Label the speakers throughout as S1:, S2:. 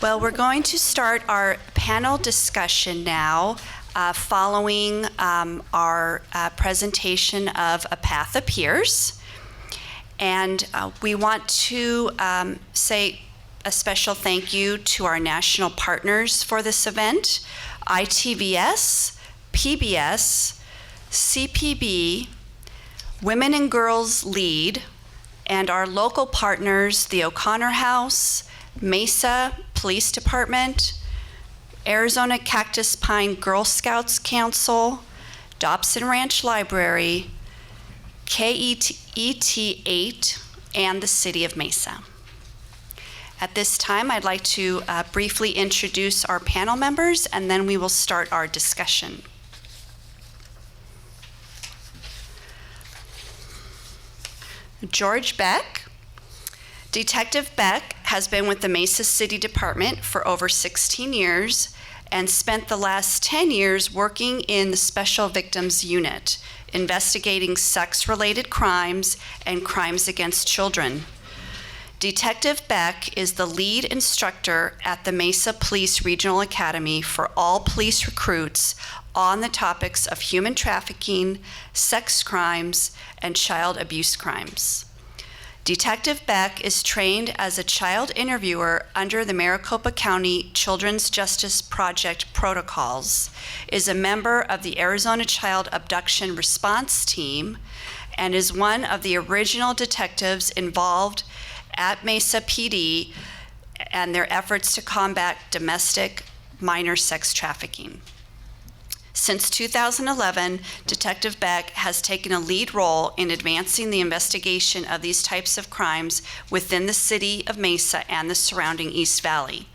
S1: Well, we're going to start our panel discussion now following our presentation of A Path Appears. And we want to say a special thank you to our national partners for this event, ITVS, PBS, CPB, Women and Girls Lead, and our local partners, the O'Connor House, Mesa Police Department, Arizona Cactus Pine Girl Scouts Council, Dobson Ranch Library, KET 8, and the City of Mesa. At this time, I'd like to briefly introduce our panel members, and then we will start our discussion. George Beck. Detective Beck has been with the Mesa City Department for over 16 years and spent the last 10 years working in the Special Victims Unit, investigating sex-related crimes and crimes against children. Detective Beck is the lead instructor at the Mesa Police Regional Academy for all police recruits on the topics of human trafficking, sex crimes, and child abuse crimes. Detective Beck is trained as a child interviewer under the Maricopa County Children's Justice Project protocols, is a member of the Arizona Child Abduction Response Team, and is one of the original detectives involved at Mesa PD and their efforts to combat domestic minor sex trafficking. Since 2011, Detective Beck has taken a lead role in advancing the investigation of these types of crimes within the city of Mesa and the surrounding East Valley.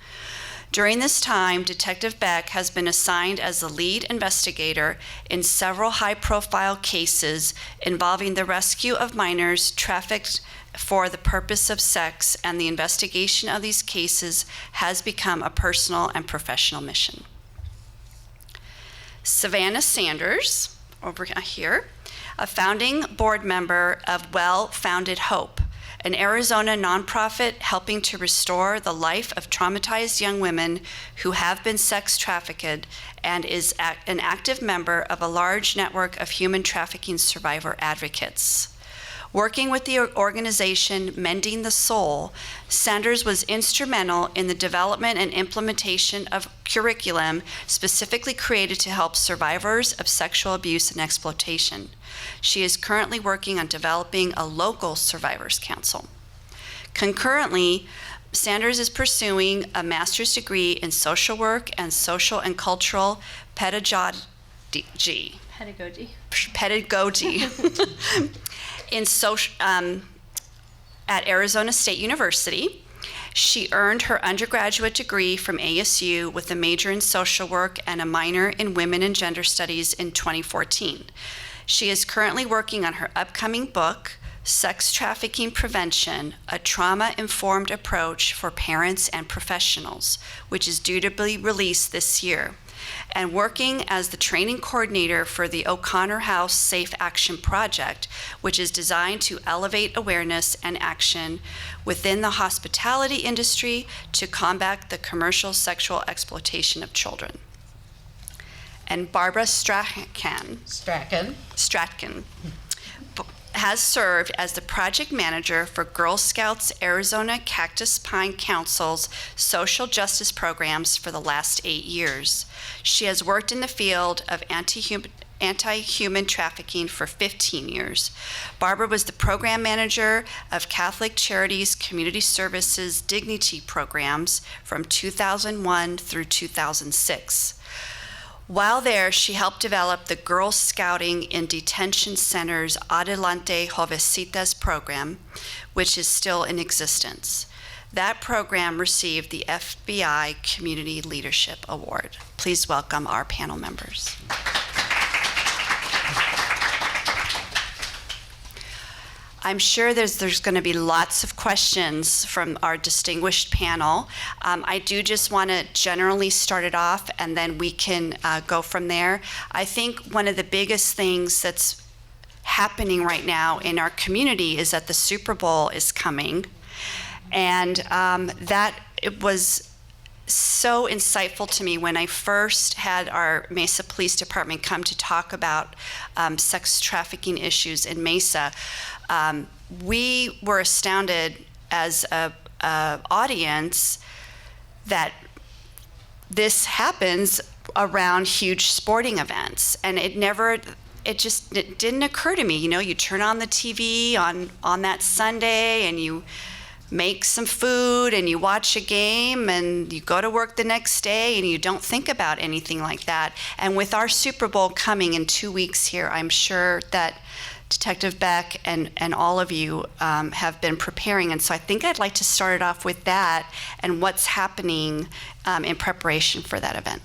S1: During this time, Detective Beck has been assigned as the lead investigator in several high-profile cases involving the rescue of minors trafficked for the purpose of sex, and the investigation of these cases has become a personal and professional mission. Savannah Sanders, over here, a founding board member of Well-Founded Hope, an Arizona nonprofit helping to restore the life of traumatized young women who have been sex trafficked, and is an active member of a large network of human trafficking survivor advocates. Working with the organization Mending the Soul, Sanders was instrumental in the development and implementation of curriculum specifically created to help survivors of sexual abuse and exploitation. She is currently working on developing a local survivors council. Concurrently, Sanders is pursuing a master's degree in social work and social and cultural pedagogy. In at Arizona State University. She earned her undergraduate degree from ASU with a major in social work and a minor in women and gender studies in 2014. She is currently working on her upcoming book, Sex Trafficking Prevention, a Trauma-Informed Approach for Parents and Professionals, which is due to be released this year, and working as the training coordinator for the O'Connor House Safe Action Project, which is designed to elevate awareness and action within the hospitality industry to combat the commercial sexual exploitation of children. And Barbara Stratkin has served as the project manager for Girl Scouts Arizona Cactus Pine Council's social justice programs for the last 8 years. She has worked in the field of anti-human trafficking for 15 years. Barbara was the program manager of Catholic Charities Community Services Dignity programs from 2001 through 2006. While there, she helped develop the Girl Scouting in Detention Center's Adelante Jovecitas program, which is still in existence. That program received the FBI Community Leadership Award. Please welcome our panel members. I'm sure there's going to be lots of questions from our distinguished panel. I do just want to generally start it off, and then we can go from there. I think one of the biggest things that's happening right now in our community is that the Super Bowl is coming, and that it was so insightful to me when I first had our Mesa Police Department come to talk about sex trafficking issues in Mesa. We were astounded as a audience that this happens around huge sporting events, and it didn't occur to me. You know, you turn on the TV on that Sunday and you make some food and you watch a game and you go to work the next day and you don't think about anything like that. And with our Super Bowl coming in 2 weeks here, I'm sure that Detective Beck and all of you have been preparing. And so I think I'd like to start it off with that and what's happening in preparation for that event.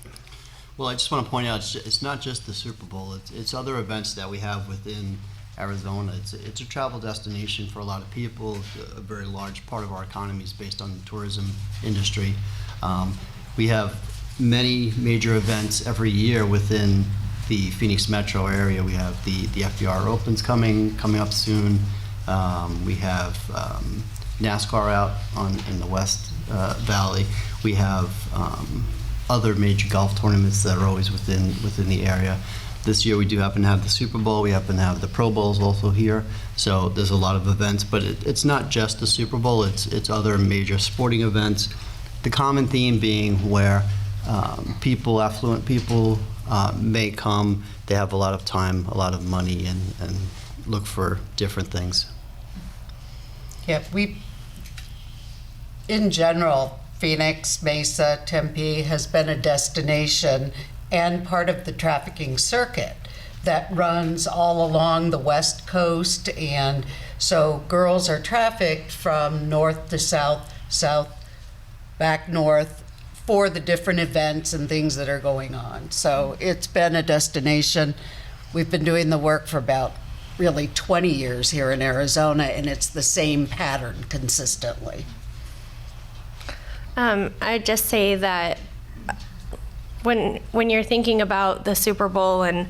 S2: Well, I just want to point out, it's not just the Super Bowl, it's other events that we have within Arizona. It's a travel destination for a lot of people. A very large part of our economy is based on the tourism industry. We have many major events every year within the Phoenix metro area. We have the FDR Opens coming up soon. We have NASCAR out in the West Valley. We have other major golf tournaments that are always within the area. This year we do happen to have the Super Bowl. We happen to have the Pro Bowls also here. So there's a lot of events, but it's not just the Super Bowl. It's other major sporting events. The common theme being where affluent people may come. They have a lot of time, a lot of money, and look for different things.
S3: Yeah, in general, Phoenix, Mesa, Tempe has been a destination and part of the trafficking circuit that runs all along the West Coast. And so girls are trafficked from north to south, back north for the different events and things that are going on. So it's been a destination. We've been doing the work for about really 20 years here in Arizona, and it's the same pattern consistently.
S4: I'd just say that when you're thinking about the Super Bowl and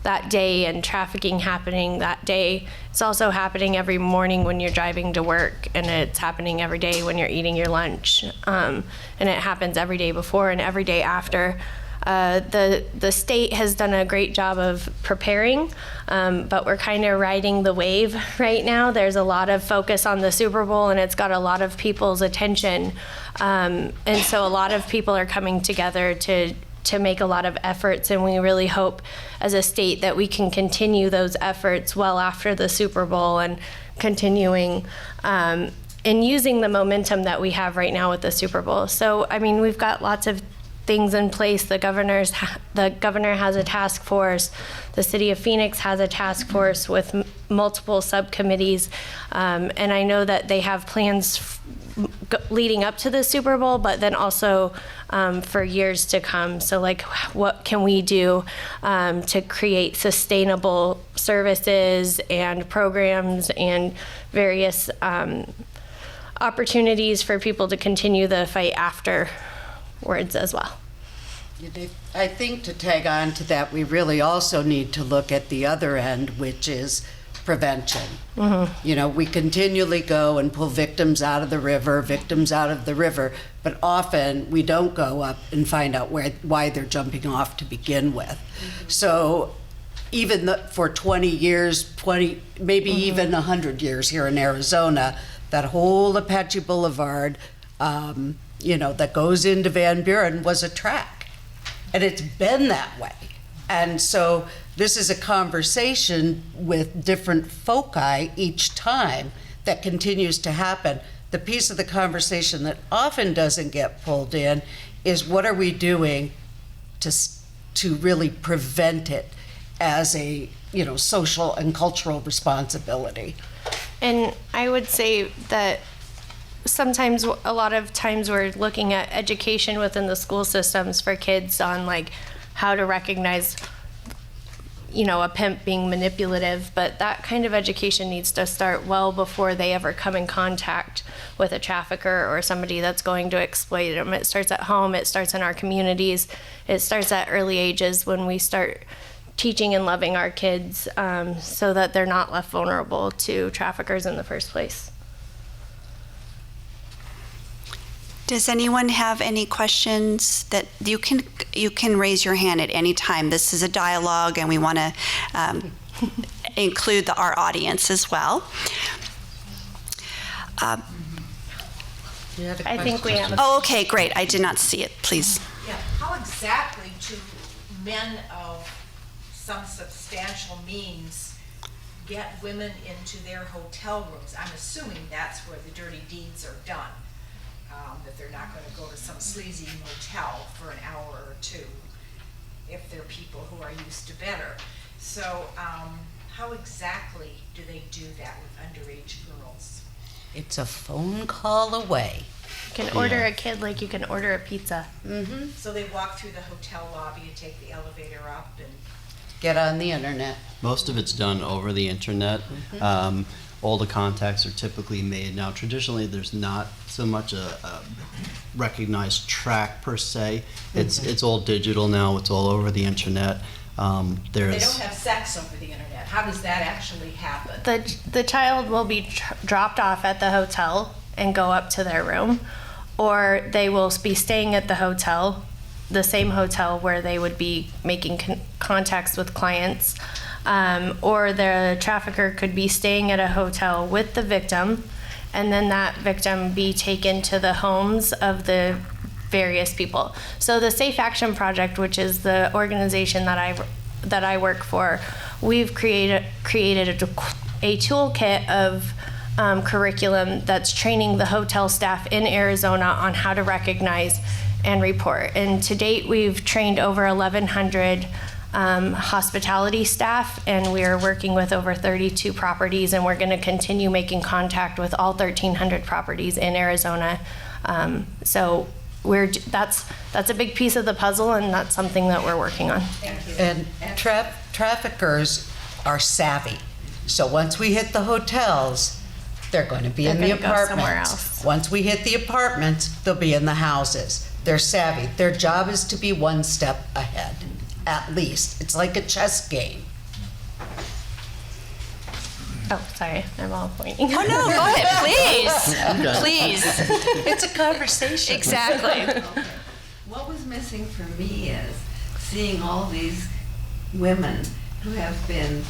S4: that day and trafficking happening that day, it's also happening every morning when you're driving to work, and it's happening every day when you're eating your lunch, and it happens every day before and every day after. The state has done a great job of preparing, but we're kind of riding the wave right now. There's a lot of focus on the Super Bowl, and it's got a lot of people's attention, and so a lot of people are coming together to make a lot of efforts, and we really hope as a state that we can continue those efforts well after the Super Bowl and continuing and using the momentum that we have right now with the Super Bowl. So, I mean, we've got lots of things in place. The governor has a task force. The city of Phoenix has a task force with multiple subcommittees, and I know that they have plans leading up to the Super Bowl, but then also for years to come. So, like, what can we do to create sustainable services and programs and various opportunities for people to continue the fight afterwards as well.
S3: I think to tag on to that, we really also need to look at the other end, which is prevention. Mm-hmm. You know, we continually go and pull victims out of the river, but often we don't go up and find out why they're jumping off to begin with. Mm-hmm. So even for 20 years, maybe mm-hmm. even 100 years here in Arizona, that whole Apache Boulevard, that goes into Van Buren was a track. And it's been that way. And so this is a conversation with different foci each time that continues to happen. The piece of the conversation that often doesn't get pulled in is what are we doing to really prevent it as a social and cultural responsibility.
S4: And I would say that sometimes, a lot of times, we're looking at education within the school systems for kids on like how to recognize a pimp being manipulative, but that kind of education needs to start well before they ever come in contact with a trafficker or somebody that's going to exploit them. It starts at home, it starts in our communities, it starts at early ages when we start teaching and loving our kids so that they're not left vulnerable to traffickers in the first place.
S1: Does anyone have any questions that you can raise your hand at any time? This is a dialogue, and we want to include our audience as well.
S3: You had a
S4: I think we
S3: question?
S4: have.
S1: Oh, okay, great. I did not see it. Please.
S5: Yeah, how exactly do men of some substantial means get women into their hotel rooms? I'm assuming that's where the dirty deeds are done, that they're not gonna go to some sleazy motel for an hour or two if they're people who are used to better. So, how exactly do they do that with underage girls?
S3: It's a phone call away.
S4: You can order a kid like you can order a pizza.
S5: So they walk through the hotel lobby and take the elevator up and
S3: Get on the internet.
S2: Most of it's done over the internet. All the contacts are typically made. Now, traditionally, there's not so much a recognized track per se. It's all digital now. It's all over the internet.
S5: they don't have sex over the internet. How does that actually happen?
S4: The child will be dropped off at the hotel and go up to their room, or they will be staying at the hotel, the same hotel where they would be making contacts with clients, or the trafficker could be staying at a hotel with the victim, and then that victim be taken to the homes of the various people. So the Safe Action Project, which is the organization that I work for, we've created a toolkit of curriculum that's training the hotel staff in Arizona on how to recognize and report. And to date, we've trained over 1,100 hospitality staff, and we are working with over 32 properties, and we're going to continue making contact with all 1,300 properties in Arizona. So that's a big piece of the puzzle, and that's something that we're working on.
S3: And traffickers are savvy. So once we hit the hotels, they're going to be in the
S4: They're gonna go somewhere
S3: apartments.
S4: else.
S3: Once we hit the apartments, they'll be in the houses. They're savvy. Their job is to be one step ahead, at least. It's like a chess game.
S4: Oh, sorry, I'm all pointing.
S1: Oh, no, go ahead, please. Please.
S3: It's a conversation.
S1: Exactly.
S6: What was missing for me is seeing all these women who have been,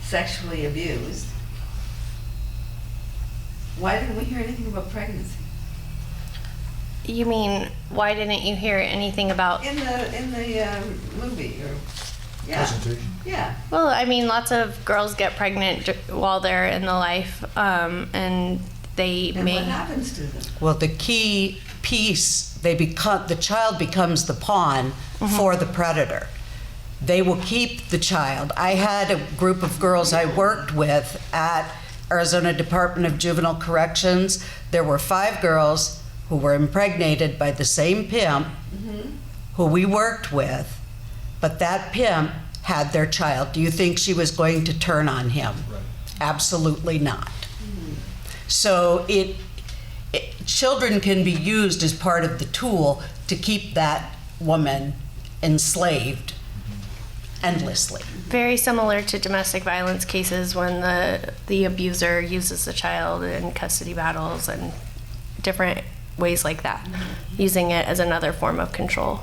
S6: sexually abused. Why didn't we hear anything about pregnancy?
S4: You mean, why didn't you hear anything about?
S6: In the movie, or, yeah.
S7: Presentation.
S6: Yeah.
S4: Well, I mean, lots of girls get pregnant while they're in the life, and they
S6: And
S4: may.
S6: what happens to them?
S3: Well, the key piece, the child becomes the pawn for the predator. They will keep the child. I had a group of girls I worked with at Arizona Department of Juvenile Corrections. There were 5 girls who were impregnated by the same pimp who we worked with, but that pimp had their child. Do you think she was going to turn on him?
S7: Right.
S3: Absolutely not. So children can be used as part of the tool to keep that woman enslaved endlessly.
S4: Very similar to domestic violence cases when the abuser uses the child in custody battles and different ways like that, using it as another form of control.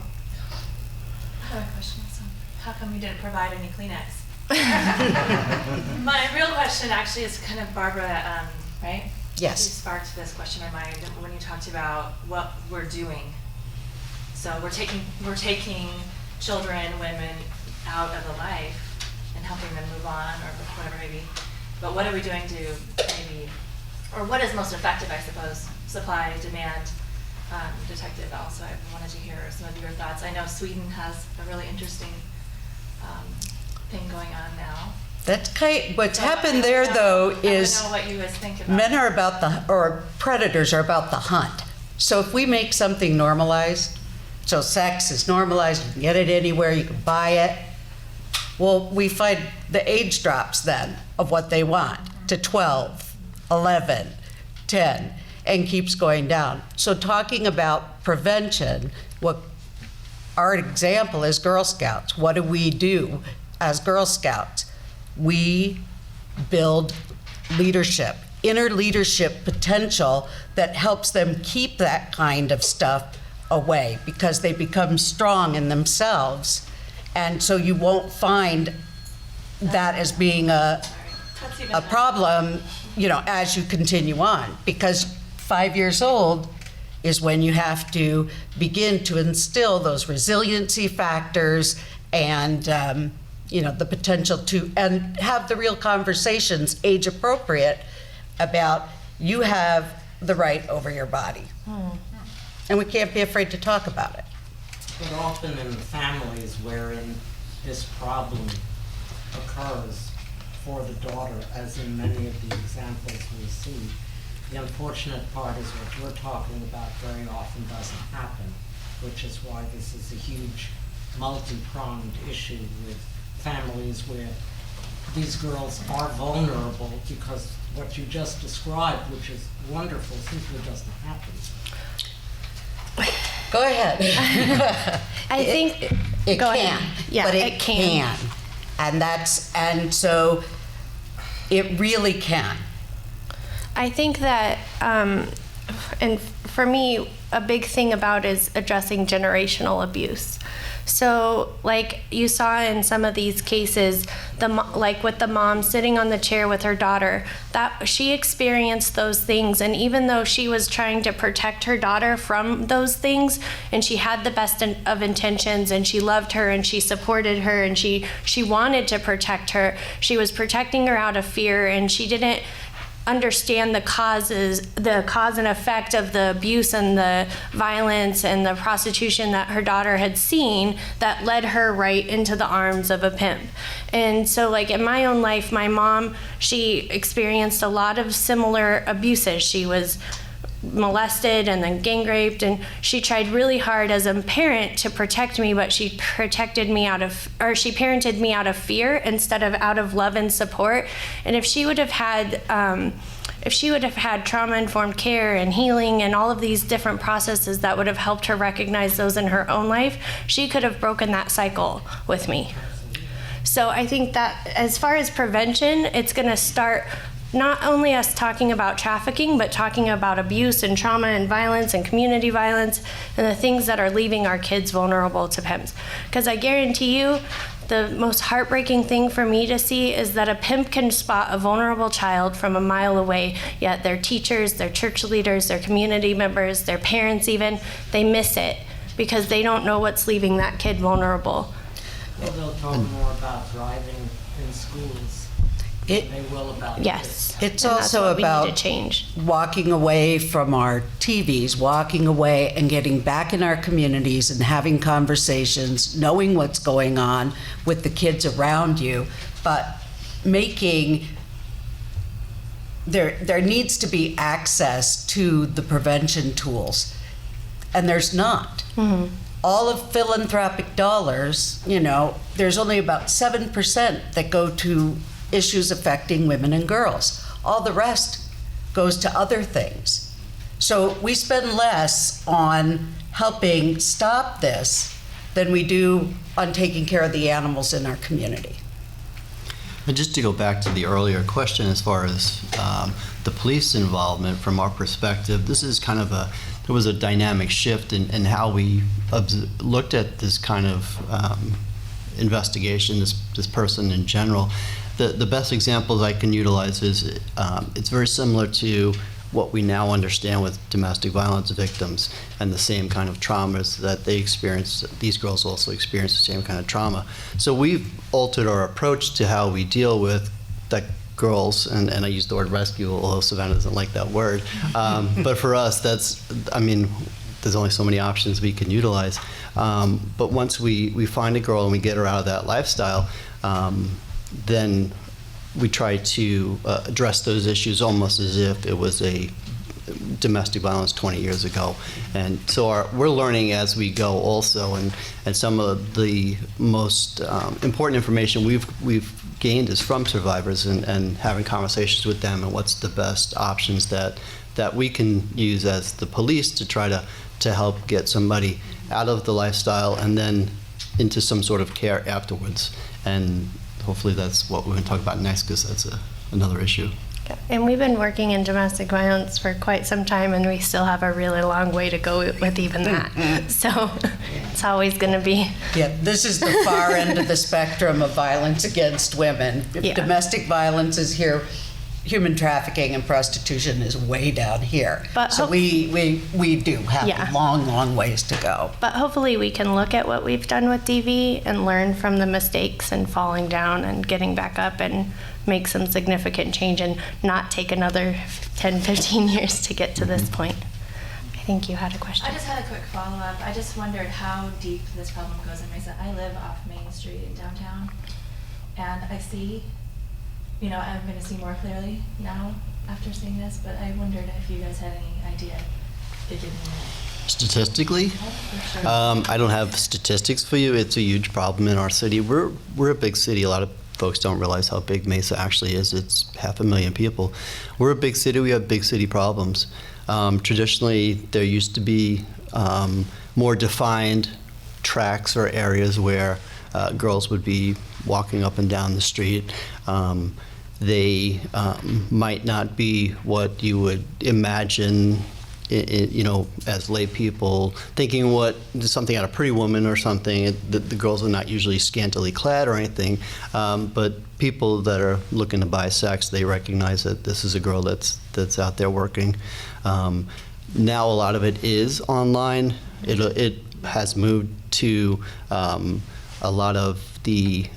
S8: I have a question. So how come you didn't provide any Kleenex? My real question actually is kind of Barbara, right?
S3: Yes.
S8: You sparked this question in my mind when you talked about what we're doing. So we're taking children, women out of the life and helping them move on or whatever maybe. But what are we doing to maybe, or what is most effective, I suppose? Supply, demand, Detective also, I wanted to hear some of your thoughts. I know Sweden has a really interesting thing going on now.
S3: That's what's
S8: So
S3: happened there, though,
S8: I
S3: is
S8: don't know what you guys think about
S3: men are about or predators are about the hunt. So if we make something normalized, so sex is normalized, you can get it anywhere, you can buy it, well, we find the age drops then of what they want to 12, 11, 10, and keeps going down. So talking about prevention, what our example is Girl Scouts. What do we do as Girl Scouts? We build leadership inner leadership potential that helps them keep that kind of stuff away because they become strong in themselves. And so you won't find that as being a problem, you know, as you continue on. Because 5 years old is when you have to begin to instill those resiliency factors and, you know, the potential to, and have the real conversations, age appropriate, about you have the right over your body. And we can't be afraid to talk about it.
S7: But often in the families wherein this problem occurs for the daughter, as in many of the examples we see, the unfortunate part is what you're talking about very often doesn't happen, which is why this is a huge multi-pronged issue with families where these girls are vulnerable because what you just described, which is wonderful, simply doesn't happen.
S3: Go ahead.
S4: I think
S3: It
S4: go
S3: can,
S4: ahead. Yeah,
S3: but it can. And so it really can.
S4: I think that, and for me, a big thing about is addressing generational abuse. So, like you saw in some of these cases, like with the mom sitting on the chair with her daughter, that she experienced those things, and even though she was trying to protect her daughter from those things, and she had the best of intentions, and she loved her, and she supported her, and she wanted to protect her, she was protecting her out of fear, and she didn't understand the cause and effect of the abuse and the violence and the prostitution that her daughter had seen that led her right into the arms of a pimp. And so, like, in my own life, my mom, she experienced a lot of similar abuses. She was molested and then gang raped, and she tried really hard as a parent to protect me, but she parented me out of fear instead of out of love and support. And if she would have had trauma-informed care and healing and all of these different processes that would have helped her recognize those in her own life, she could have broken that cycle with me. So I think that as far as prevention, it's going to start not only us talking about trafficking, but talking about abuse and trauma and violence and community violence and the things that are leaving our kids vulnerable to pimps. Because I guarantee you, the most heartbreaking thing for me to see is that a pimp can spot a vulnerable child from a mile away, yet their teachers, their church leaders, their community members, their parents even, they miss it because they don't know what's leaving that kid vulnerable.
S7: Well, they'll talk more about driving in schools than they will about
S4: Yes.
S3: It's
S4: And that's
S3: also
S4: what we need
S3: about
S4: to change.
S3: walking away from our TVs, walking away and getting back in our communities and having conversations, knowing what's going on with the kids around you, but making there needs to be access to the prevention tools, and there's not.
S4: Mm-hmm.
S3: All of philanthropic dollars, you know, there's only about 7% that go to issues affecting women and girls. All the rest goes to other things. So we spend less on helping stop this than we do on taking care of the animals in our community.
S2: And just to go back to the earlier question as far as the police involvement from our perspective, this is kind of there was a dynamic shift in how we looked at this kind of investigation, this person in general. The best examples I can utilize is it's very similar to what we now understand with domestic violence victims and the same kind of traumas that they experience. These girls also experience the same kind of trauma. So we've altered our approach to how we deal with the girls, and I use the word rescue, although Savannah doesn't like that word. But for us, there's only so many options we can utilize. But once we find a girl and we get her out of that lifestyle, then we try to address those issues almost as if it was a domestic violence 20 years ago. And so we're learning as we go also, and some of the most important information we've gained is from survivors and having conversations with them and what's the best options that we can use as the police to try to help get somebody out of the lifestyle and then into some sort of care afterwards. And hopefully that's what we're going to talk about next, because that's another issue.
S4: And we've been working in domestic violence for quite some time, and we still have a really long way to go with even that. So it's always going to be.
S3: Yeah, this is the far end of the spectrum of violence against women. If
S4: Yeah.
S3: domestic violence is here, human trafficking and prostitution is way down here.
S4: But
S3: so we do have
S4: Yeah.
S3: long ways to go.
S4: But hopefully we can look at what we've done with DV and learn from the mistakes and falling down and getting back up and make some significant change and not take another 10, 15 years to get to this point. I think you had a question.
S8: I just had a quick follow-up. I just wondered how deep this problem goes in Mesa. I live off Main Street in downtown, and I see, I'm going to see more clearly now after seeing this, but I wondered if you guys had any idea. If you
S2: Statistically,
S8: for sure.
S2: I don't have statistics for you. It's a huge problem in our city. We're a big city. A lot of folks don't realize how big Mesa actually is. It's 500,000 people. We're a big city. We have big city problems. Traditionally, there used to be more defined tracks or areas where girls would be walking up and down the street. They might not be what you would imagine, as lay people thinking something out of Pretty Woman or something. The girls are not usually scantily clad or anything, but people that are looking to buy sex, they recognize that this is a girl that's out there working. Now a lot of it is online. It has moved to a lot of the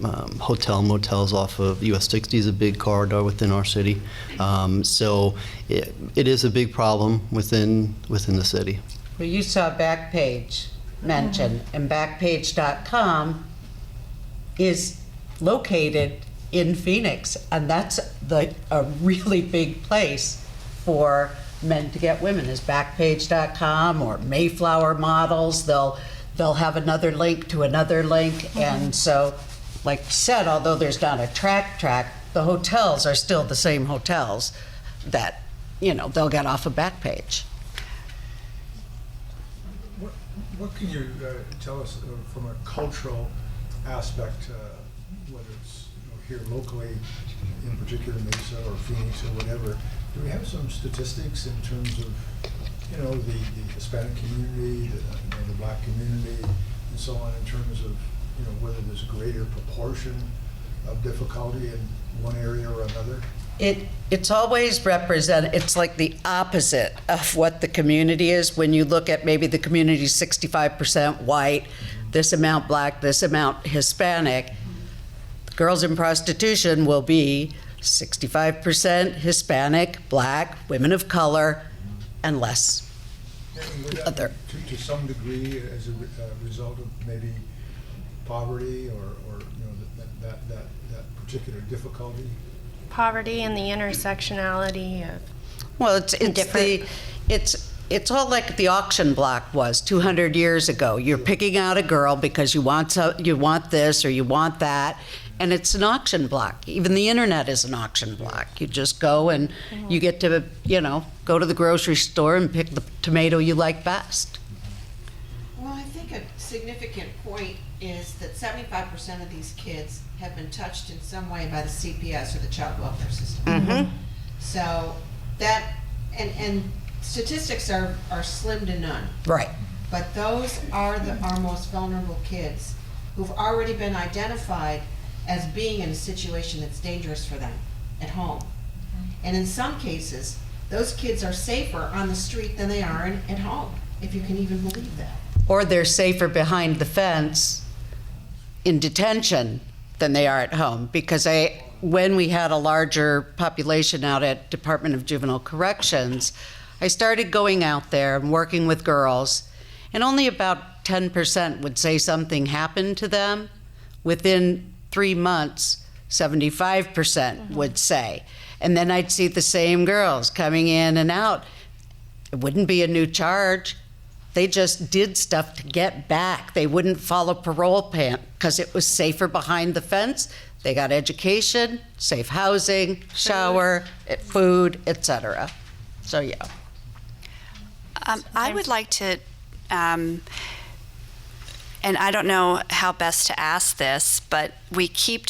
S2: motels off of US 60 is a big corridor within our city. So it is a big problem within the city.
S3: Well, you saw Backpage mentioned, and Backpage.com is located in Phoenix, and that's a really big place for men to get women, is Backpage.com or Mayflower Models. They'll have another link to another link, and so, like you said, although there's not a track, the hotels are still the same hotels that, they'll get off of Backpage.
S9: What can you tell us from a cultural aspect, whether it's here locally, in particular Mesa or Phoenix or whatever? Do we have some statistics in terms of, the Hispanic community, the Black community, and so on, in terms of, whether there's a greater proportion of difficulty in one area or another?
S3: It's always represented, it's like the opposite of what the community is. When you look at maybe the community 65% white, this amount Black, this amount Hispanic, girls in prostitution will be 65% Hispanic, Black, women of color, and less
S9: And would that
S3: other.
S9: be to some degree as a result of maybe poverty or that particular difficulty?
S4: Poverty and the intersectionality of.
S3: Well, it's
S4: Different.
S3: it's all like the auction block was 200 years ago. You're picking out a girl because you want this or you want that, and it's an auction block. Even the internet is an auction block. You just go and you get to go to the grocery store and pick the tomato you like best.
S10: Well, I think a significant point is that 75% of these kids have been touched in some way by the CPS or the child welfare system.
S3: Mm-hmm.
S10: So that, and statistics are slim to none,
S3: Right.
S10: but those are our most vulnerable kids who've already been identified as being in a situation that's dangerous for them at home. And in some cases, those kids are safer on the street than they are at home, if you can even believe that.
S3: Or they're safer behind the fence in detention than they are at home. Because when we had a larger population out at Department of Juvenile Corrections, I started going out there and working with girls, and only about 10% would say something happened to them. Within 3 months, 75% would say. And then I'd see the same girls coming in and out. It wouldn't be a new charge. They just did stuff to get back. They wouldn't follow parole plan because it was safer behind the fence. They got education, safe housing, shower, food, etc. So yeah.
S1: I would like to and I don't know how best to ask this, but we keep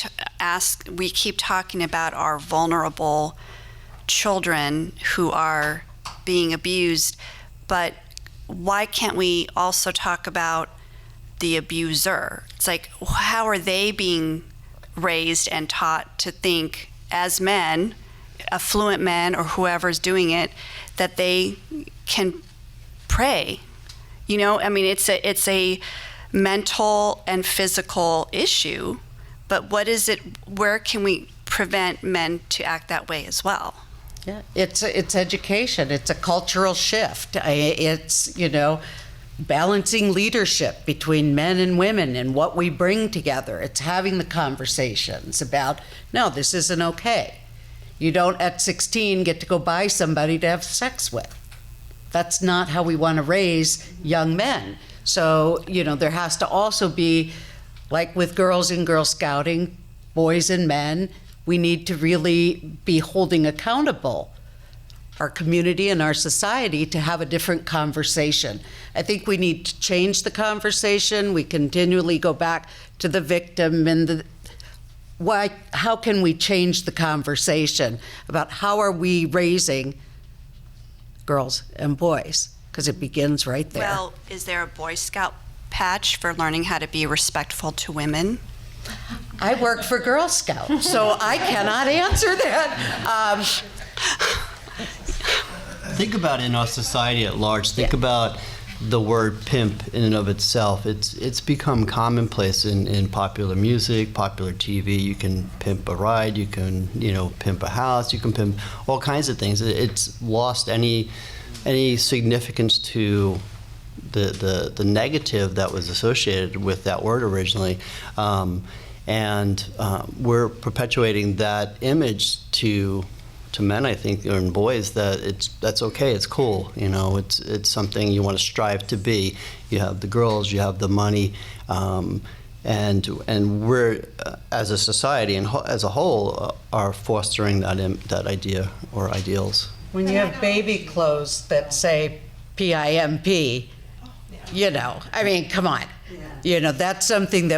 S1: talking about our vulnerable children who are being abused, but why can't we also talk about the abuser? It's like, how are they being raised and taught to think as men, affluent men or whoever's doing it, that they can pray? You know, I mean, it's a mental and physical issue, but what is it, where can we prevent men to act that way as well?
S3: Yeah, it's education. It's a cultural shift. It's, you know, balancing leadership between men and women and what we bring together. It's having the conversations about, no, this isn't okay. You don't at 16 get to go buy somebody to have sex with. That's not how we want to raise young men. So, you know, there has to also be, like with girls in Girl Scouting, boys and men, we need to really be holding accountable our community and our society to have a different conversation. I think we need to change the conversation. We continually go back to the victim and how can we change the conversation about how are we raising girls and boys? Because it begins right there.
S1: Well, is there a Boy Scout patch for learning how to be respectful to women?
S3: I work for Girl Scouts, so I cannot answer that.
S2: Think about in our society at large. Think about the word pimp in and of itself. It's become commonplace in popular music, popular TV. You can pimp a ride. You can pimp a house. You can pimp all kinds of things. It's lost any significance to the negative that was associated with that word originally. We're perpetuating that image to men, I think, and boys, that's okay, it's cool, it's something you want to strive to be. You have the girls, you have the money, and we're as a society and as a whole are fostering that idea or ideals.
S3: When you have baby clothes that say PIMP, I mean, come on. That's something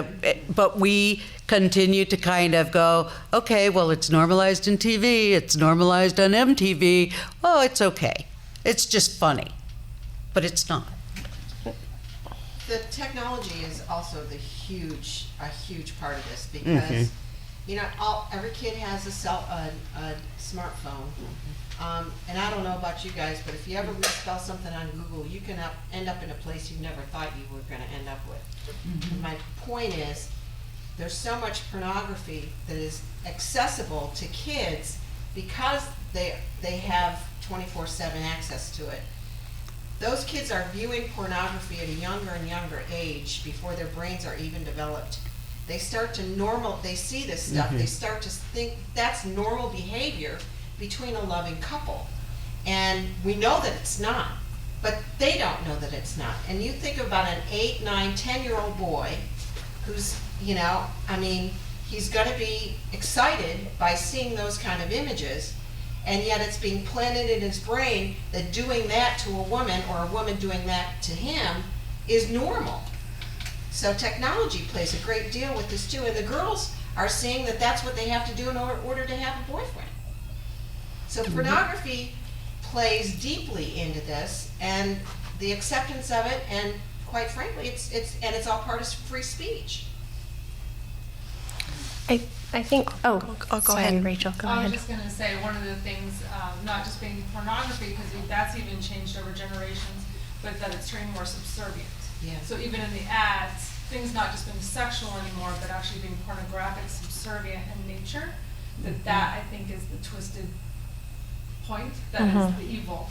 S3: but we continue to kind of go, okay, well, it's normalized in TV, it's normalized on MTV, oh, it's okay. It's just funny. But it's not.
S10: The technology is also a huge part of this because, every kid has a smartphone. And I don't know about you guys, but if you ever misspell something on Google, you can end up in a place you never thought you were going to end up with. And my point is, there's so much pornography that is accessible to kids because they have 24/7 access to it. Those kids are viewing pornography at a younger and younger age before their brains are even developed. They start to they see this stuff, they start to think that's normal behavior between a loving couple. And we know that it's not, but they don't know that it's not. And you think about an 8, 9, 10-year-old boy who's, he's going to be excited by seeing those kind of images, and yet it's being planted in his brain that doing that to a woman or a woman doing that to him is normal. So technology plays a great deal with this too, and the girls are seeing that that's what they have to do in order to have a boyfriend. So pornography plays deeply into this, and the acceptance of it, and quite frankly, it's all part of free speech.
S4: I think,
S1: go
S4: sorry,
S1: ahead.
S4: Rachel, go
S11: I was
S4: ahead.
S11: just going to say, one of the things, not just being pornography, because that's even changed over generations, but that it's turning more subservient.
S10: Yeah.
S11: So even in the ads, things not just being sexual anymore, but actually being pornographic, subservient in nature, that I think is the twisted point, that is the evil,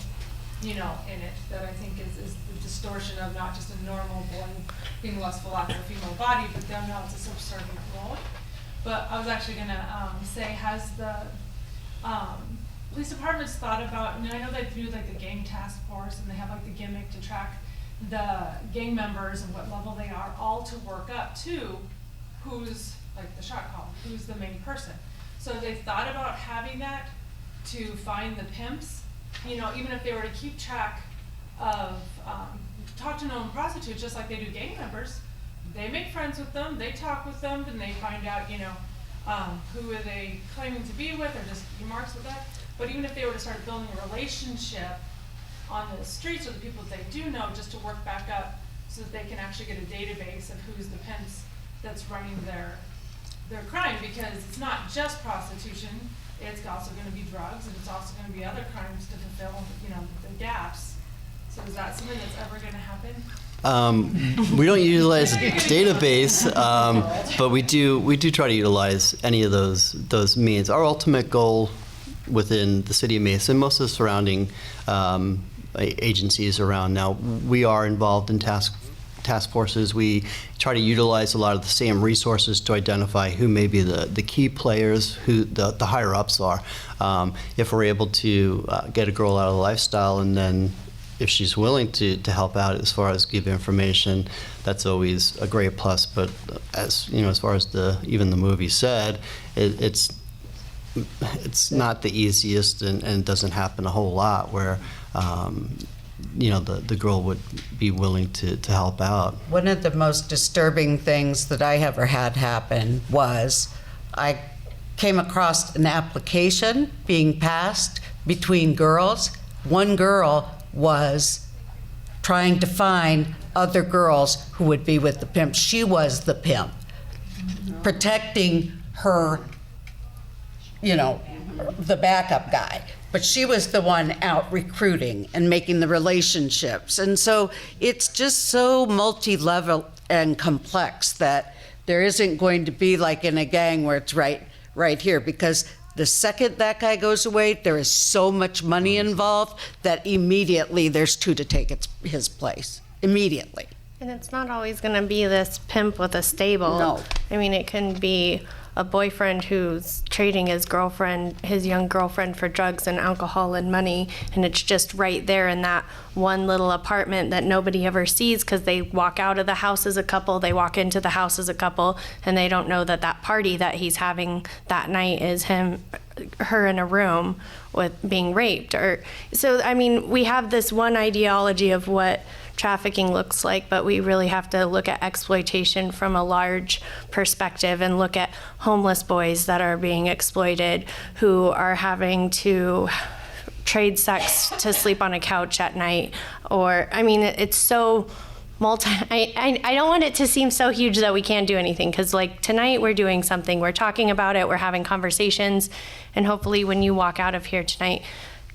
S11: in it, that I think is the distortion of not just a normal boy being lustful after a female body, but then now it's a subservient role. But I was actually going to say, has the police departments thought about, I know they do like the gang task force and they have like the gimmick to track the gang members and what level they are, all to work up to who's like the shot call, who's the main person. So they've thought about having that to find the pimps, even if they were to keep track of, talk to known prostitutes just like they do gang members, they make friends with them, they talk with them, and they find out, who are they claiming to be with, or just remarks with that. But even if they were to start building a relationship on the streets with the people that they do know, just to work back up so that they can actually get a database of who's the pimps that's running their crime, because it's not just prostitution, it's also going to be drugs, and it's also going to be other crimes to fulfill, the gaps. So is that something that's ever going to happen?
S2: We don't utilize a database, but we do try to utilize any of those means. Our ultimate goal within the city of Mesa and most of the surrounding agencies around now, we are involved in task forces. We try to utilize a lot of the same resources to identify who may be the key players, who the higher ups are. If we're able to get a girl out of the lifestyle, and then if she's willing to help out as far as give information, that's always a great plus. But as far as even the movie said, it's not the easiest, and it doesn't happen a whole lot where the girl would be willing to help out.
S3: One of the most disturbing things that I ever had happen was I came across an application being passed between girls. One girl was trying to find other girls who would be with the pimp. She was the pimp, protecting her, the backup guy. But she was the one out recruiting and making the relationships. And so it's just so multi-level and complex that there isn't going to be like in a gang where it's right here, because the second that guy goes away, there is so much money involved that immediately there's two to take his place. Immediately.
S4: And it's not always going to be this pimp with a stable.
S3: No.
S4: I mean, it can be a boyfriend who's trading his young girlfriend for drugs and alcohol and money, and it's just right there in that one little apartment that nobody ever sees, because they walk out of the house as a couple, they walk into the house as a couple, and they don't know that party that he's having that night is her in a room with being raped. So I mean, we have this one ideology of what trafficking looks like, but we really have to look at exploitation from a large perspective and look at homeless boys that are being exploited, who are having to trade sex to sleep on a couch at night. Or, I mean, it's so I don't want it to seem so huge that we can't do anything, because like tonight we're doing something, we're talking about it, we're having conversations, and hopefully when you walk out of here tonight,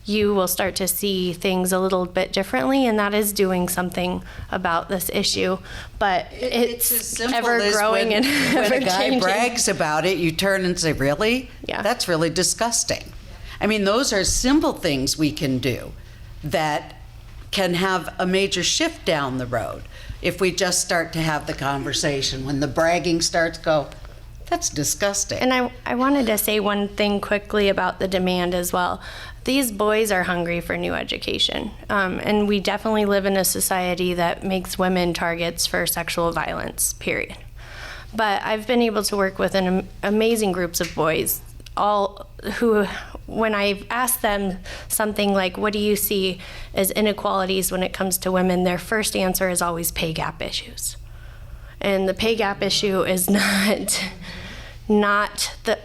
S4: you will start to see things a little bit differently, and that is doing something about this issue. But it's
S3: as simple
S4: ever
S3: as
S4: growing and ever
S3: when a guy
S4: changing.
S3: brags about it, you turn and say, "Really?
S4: Yeah.
S3: That's really disgusting." I mean, those are simple things we can do that can have a major shift down the road if we just start to have the conversation. When the bragging starts, go, "That's disgusting."
S4: And I wanted to say one thing quickly about the demand as well. These boys are hungry for new education, and we definitely live in a society that makes women targets for sexual violence, period. But I've been able to work with amazing groups of boys, all who, when I've asked them something like, what do you see as inequalities when it comes to women, their first answer is always pay gap issues. And the pay gap issue is not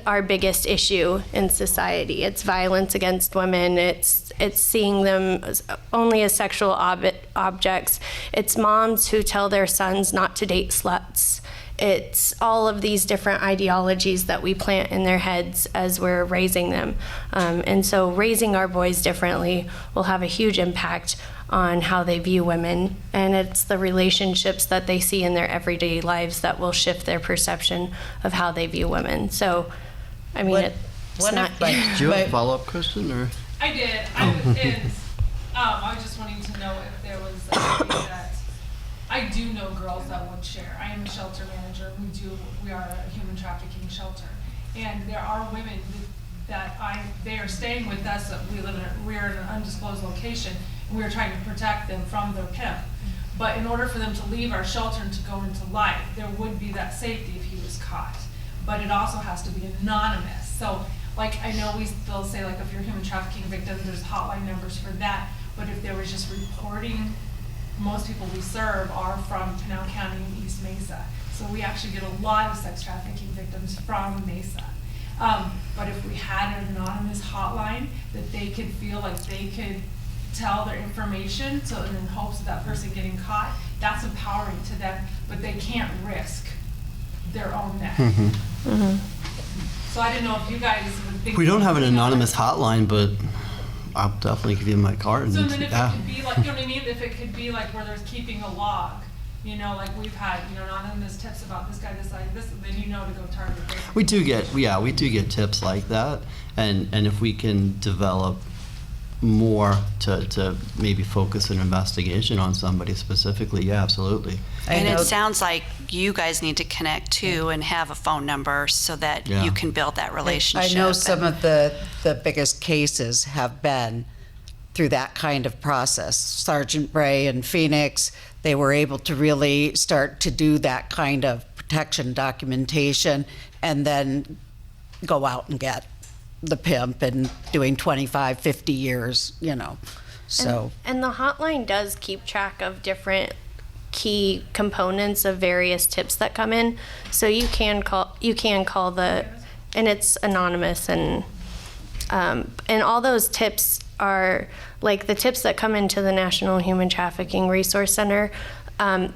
S4: our biggest issue in society. It's violence against women. It's seeing them only as sexual objects. It's moms who tell their sons not to date sluts. It's all of these different ideologies that we plant in their heads as we're raising them. And so raising our boys differently will have a huge impact on how they view women, and it's the relationships that they see in their everyday lives that will shift their perception of how they view women. So, I mean, it's not...
S2: Do you have a follow-up question, or?
S11: I did. I was just wanting to know if there was something that I do know girls that would share. I am a shelter manager. We are a human trafficking shelter, and there are women they are staying with us. We're in an undisclosed location. We're trying to protect them from their pimp. But in order for them to leave our shelter and to go into life, there would be that safety if he was caught. But it also has to be anonymous. So, like, I know we still say, like, if you're a human trafficking victim, there's hotline numbers for that. But if there was just reporting most people we serve are from Pinal County and East Mesa. So we actually get a lot of sex trafficking victims from Mesa. But if we had an anonymous hotline that they could feel like they could tell their information, so in hopes of that person getting caught, that's empowering to them, but they can't risk their own neck. So I didn't know if you guys would think.
S2: We don't have an anonymous hotline, but I'll definitely give you my card.
S11: So then if
S2: Yeah.
S11: it could be like, you know what I mean, if it could be like where there's keeping a log, you know, like we've had, you know, anonymous tips about this guy, this, then you know to go target this.
S2: We do get tips like that, and if we can develop more to maybe focus an investigation on somebody specifically, yeah, absolutely.
S1: And
S3: know-
S1: it sounds like you guys need to connect too and have a phone number so that
S2: Yeah.
S1: you can build that relationship.
S3: I know some of the biggest cases have been through that kind of process. Sergeant Bray in Phoenix, they were able to really start to do that kind of protection documentation and then go out and get the pimp and doing 25, 50 years, you know, so.
S4: And the hotline does keep track of different key components of various tips that come in. So you can call the, and it's anonymous, and all those tips are like the tips that come into the National Human Trafficking Resource Center.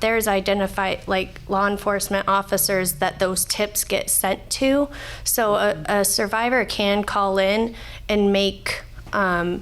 S4: There's identified like law enforcement officers that those tips get sent to. So a survivor can call in and make a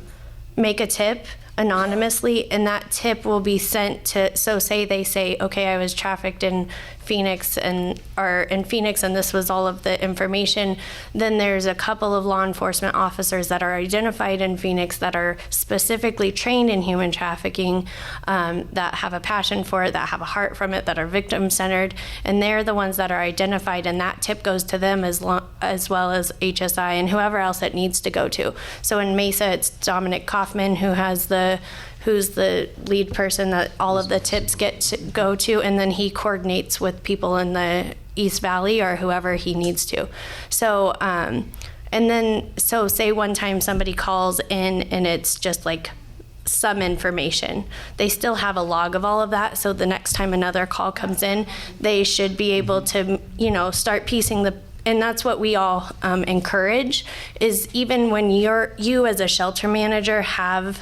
S4: tip anonymously, and that tip will be sent to, so say they say, okay, I was trafficked in Phoenix and this was all of the information, then there's a couple of law enforcement officers that are identified in Phoenix that are specifically trained in human trafficking, that have a passion for it, that have a heart from it, that are victim-centered, and they're the ones that are identified, and that tip goes to them as well as HSI and whoever else it needs to go to. So in Mesa, it's Dominic Kaufman who's the lead person that all of the tips get to go to, and then he coordinates with people in the East Valley or whoever he needs to. So, so say one time somebody calls in and it's just like some information. They still have a log of all of that, so the next time another call comes in, they should be able to, you know, start piecing and that's what we all encourage, is even when you as a shelter manager have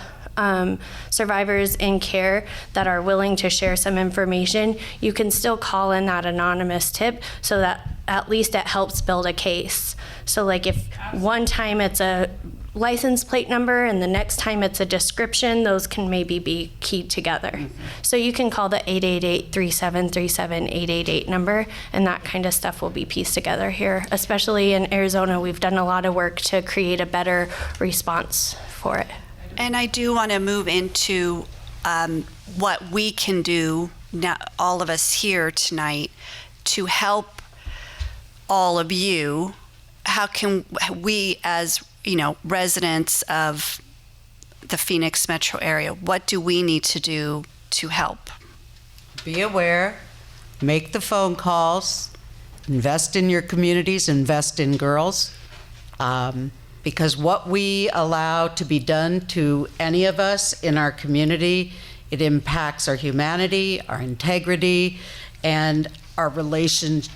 S4: survivors in care that are willing to share some information, you can still call in that anonymous tip so that at least it helps build a case. So like if one time it's a license plate number and the next time it's a description, those can maybe be keyed together. So you can call the 888-3737-888 number, and that kind of stuff will be pieced together here. Especially in Arizona, we've done a lot of work to create a better response for it.
S1: And I do want to move into what we can do, now, all of us here tonight, to help all of you. How can we, as you know, residents of the Phoenix metro area, what do we need to do to help?
S3: Be aware, make the phone calls, invest in your communities, invest in girls. Because what we allow to be done to any of us in our community, it impacts our humanity, our integrity, and our relational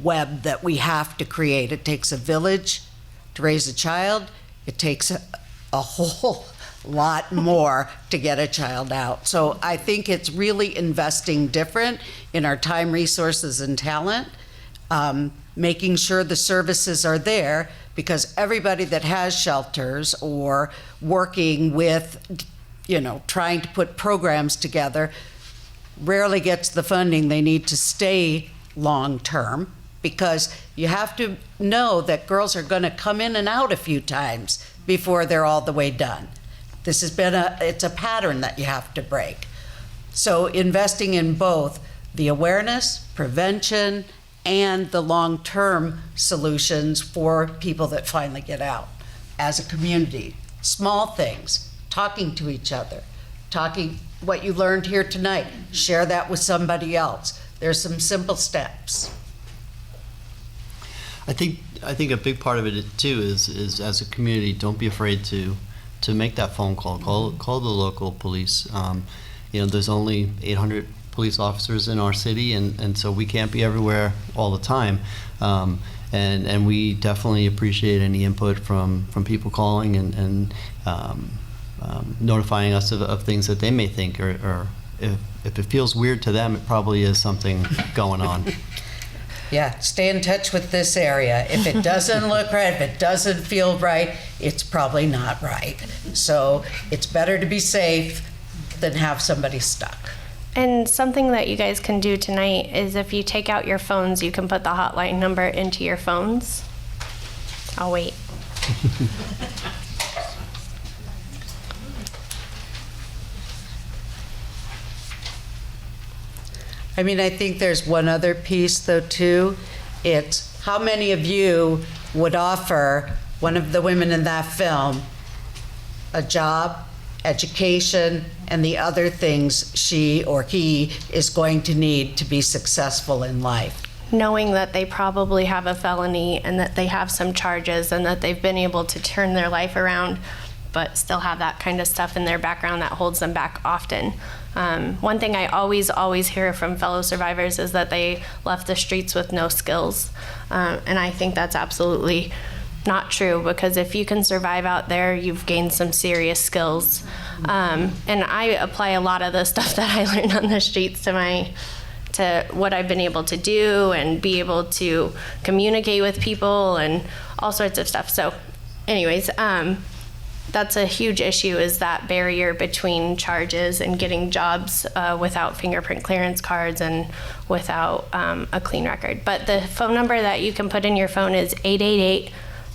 S3: web that we have to create. It takes a village to raise a child. It takes a whole lot more to get a child out. So I think it's really investing different in our time, resources, and talent, making sure the services are there, because everybody that has shelters or working with, you know, trying to put programs together rarely gets the funding they need to stay long-term, because you have to know that girls are going to come in and out a few times before they're all the way done. This has been it's a pattern that you have to break. So investing in both the awareness, prevention, and the long-term solutions for people that finally get out as a community. Small things, talking to each other, talking what you learned here tonight, share that with somebody else. There's some simple steps.
S2: I think a big part of it too is as a community, don't be afraid to make that phone call. Call the local police. there's only 800 police officers in our city, and so we can't be everywhere all the time. And we definitely appreciate any input from people calling and notifying us of things that they may think, or if it feels weird to them, it probably is something going on.
S3: Yeah, stay in touch with this area. If it doesn't look right, if it doesn't feel right, it's probably not right. So it's better to be safe than have somebody stuck.
S4: And something that you guys can do tonight is if you take out your phones, you can put the hotline number into your phones. I'll wait.
S3: I mean, I think there's one other piece, though, too. It's how many of you would offer one of the women in that film a job, education, and the other things she or he is going to need to be successful in life?
S4: Knowing that they probably have a felony and that they have some charges and that they've been able to turn their life around, but still have that kind of stuff in their background that holds them back often. One thing I always hear from fellow survivors is that they left the streets with no skills. And I think that's absolutely not true, because if you can survive out there, you've gained some serious skills. And I apply a lot of the stuff that I learned on the streets to what I've been able to do and be able to communicate with people and all sorts of stuff. So anyways, that's a huge issue, is that barrier between charges and getting jobs without fingerprint clearance cards and without a clean record. But the phone number that you can put in your phone is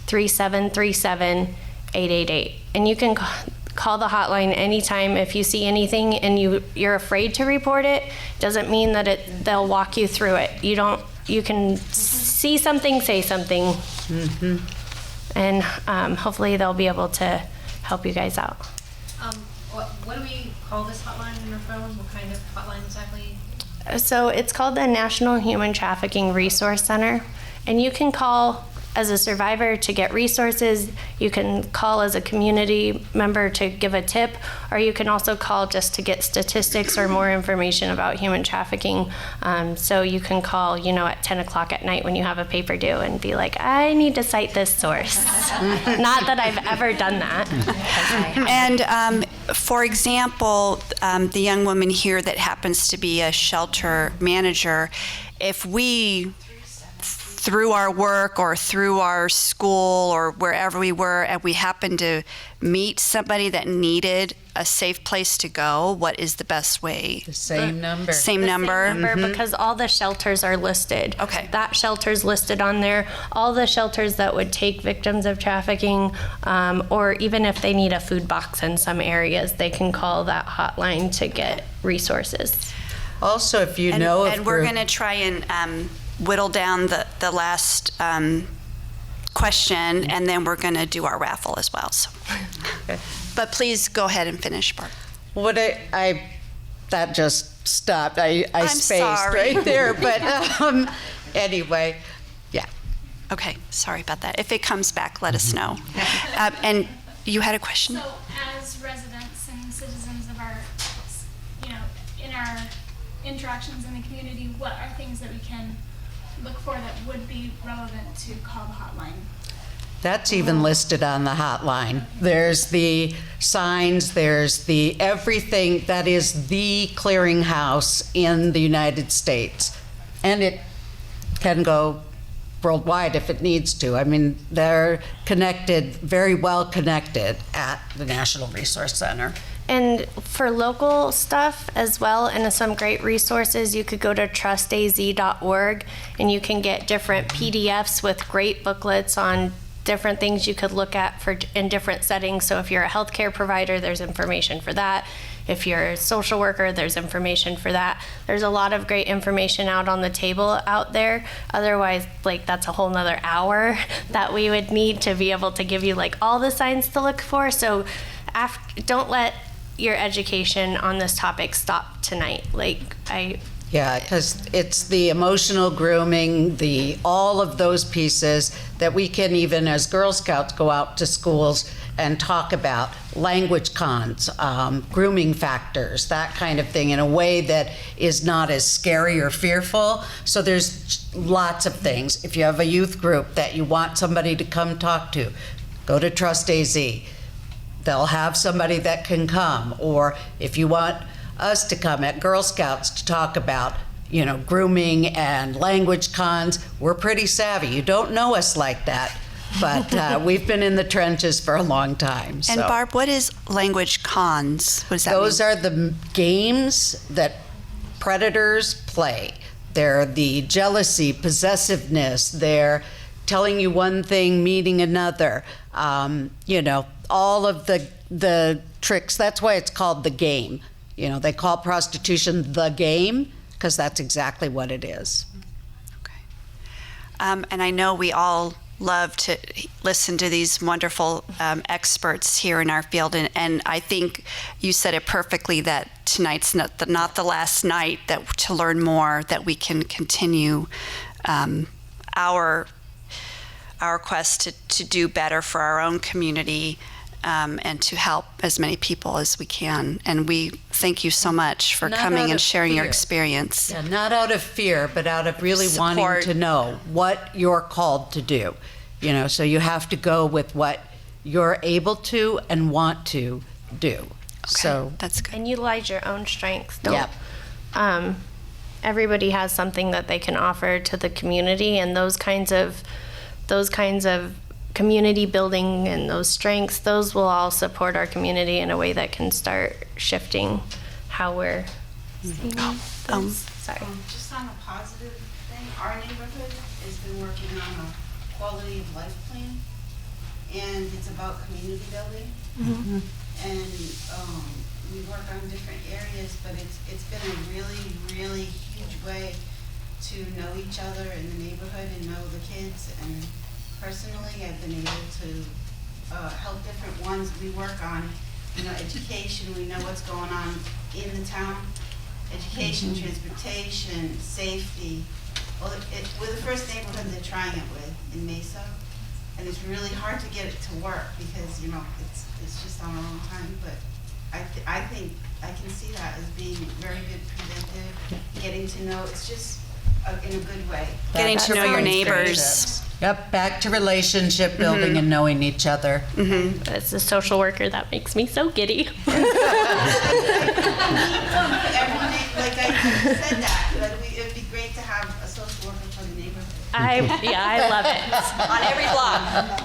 S4: 888-3737-888. And you can call the hotline anytime if you see anything and you're afraid to report it. Doesn't mean that they'll walk you through it. You can see something, say something. Mm-hmm. And hopefully they'll be able to help you guys out.
S12: What do we call this hotline in our phone? What kind of hotline exactly?
S4: So it's called the National Human Trafficking Resource Center, and you can call as a survivor to get resources. You can call as a community member to give a tip, or you can also call just to get statistics or more information about human trafficking. So you can call, at 10 o'clock at night when you have a paper due and be like, I need to cite this source. Not that I've ever done that.
S1: And for example, the young woman here that happens to be a shelter manager, if we, through our work or through our school or wherever we were, and we happened to meet somebody that needed a safe place to go, what is the best way?
S3: The same number.
S1: Same number?
S4: Because all the shelters are listed.
S1: Okay.
S4: That shelter's listed on there. All the shelters that would take victims of trafficking, or even if they need a food box in some areas, they can call that hotline to get resources.
S3: Also, if you
S1: And we're
S3: group-
S1: going to try and whittle down the last question, and then we're going to do our raffle as well. So. But please go ahead and finish, Barb.
S3: What that just stopped. I
S1: I'm
S3: spaced
S1: sorry.
S3: right there. But anyway, yeah.
S1: Okay, sorry about that. If it comes back, let us know. And you had a question?
S12: So, as residents and citizens of our, in our interactions in the community, what are things that we can look for that would be relevant to call the hotline?
S3: That's even listed on the hotline. There's the signs, there's the everything that is the clearinghouse in the United States. And it can go worldwide if it needs to. I mean, they're connected, very well connected at the National Resource Center.
S4: And for local stuff as well, and some great resources, you could go to trustaz.org and you can get different PDFs with great booklets on different things you could look at in different settings. So if you're a healthcare provider, there's information for that. If you're a social worker, there's information for that. There's a lot of great information out on the table out there. Otherwise, that's a whole nother hour that we would need to be able to give you all the signs to look for. So don't let your education on this topic stop tonight.
S3: Yeah, because it's the emotional grooming, all of those pieces that we can even as Girl Scouts go out to schools and talk about language cons, grooming factors, that kind of thing in a way that is not as scary or fearful. So there's lots of things. If you have a youth group that you want somebody to come talk to, go to Trust AZ. They'll have somebody that can come. Or if you want us to come at Girl Scouts to talk about, grooming and language cons, we're pretty savvy. You don't know us like that, but we've been in the trenches for a long time.
S1: And
S3: so.
S1: Barb, what is language cons? What does that
S3: Those
S1: mean?
S3: are the games that predators play. They're the jealousy, possessiveness, they're telling you one thing, meaning another. All of the tricks. That's why it's called the game. They call prostitution the game because that's exactly what it is.
S1: Okay. And I know we all love to listen to these wonderful experts here in our field, and I think you said it perfectly that tonight's not the last night to learn more, that we can continue our quest to do better for our own community. And to help as many people as we can. And we thank you so much for
S3: Not
S1: coming
S3: out
S1: and
S3: of
S1: sharing your
S3: fear.
S1: experience.
S3: Yeah, not out of fear, but out of really wanting
S1: Support.
S3: to know what you're called to do. So you have to go with what you're able to and want to do.
S1: Okay,
S3: So
S1: that's good.
S4: And utilize your own strengths. Don't.
S3: Yep.
S4: Everybody has something that they can offer to the community, and those kinds of community building and those strengths, those will all support our community in a way that can start shifting how we're seeing things. Sorry.
S13: Just on a positive thing, our neighborhood has been working on a quality of life plan, and it's about community building. And we work on different areas, but it's been a really, really huge way to know each other in the neighborhood and know the kids. And personally, I've been able to help different ones. We work on, education. We know what's going on in the town. Education, transportation, safety. Well, we're the first neighborhood they're trying it with in Mesa. And it's really hard to get it to work because, it's just on our own time. But I think I can see that as being very good preventive, getting to know. It's just in a good way.
S1: Getting to know your neighbors.
S3: Yep, back to relationship building and knowing each other.
S4: As a social worker, that makes me so giddy.
S13: Every like I said that, but it'd be great to have a social worker for the neighborhood.
S4: I love it.
S1: On every block.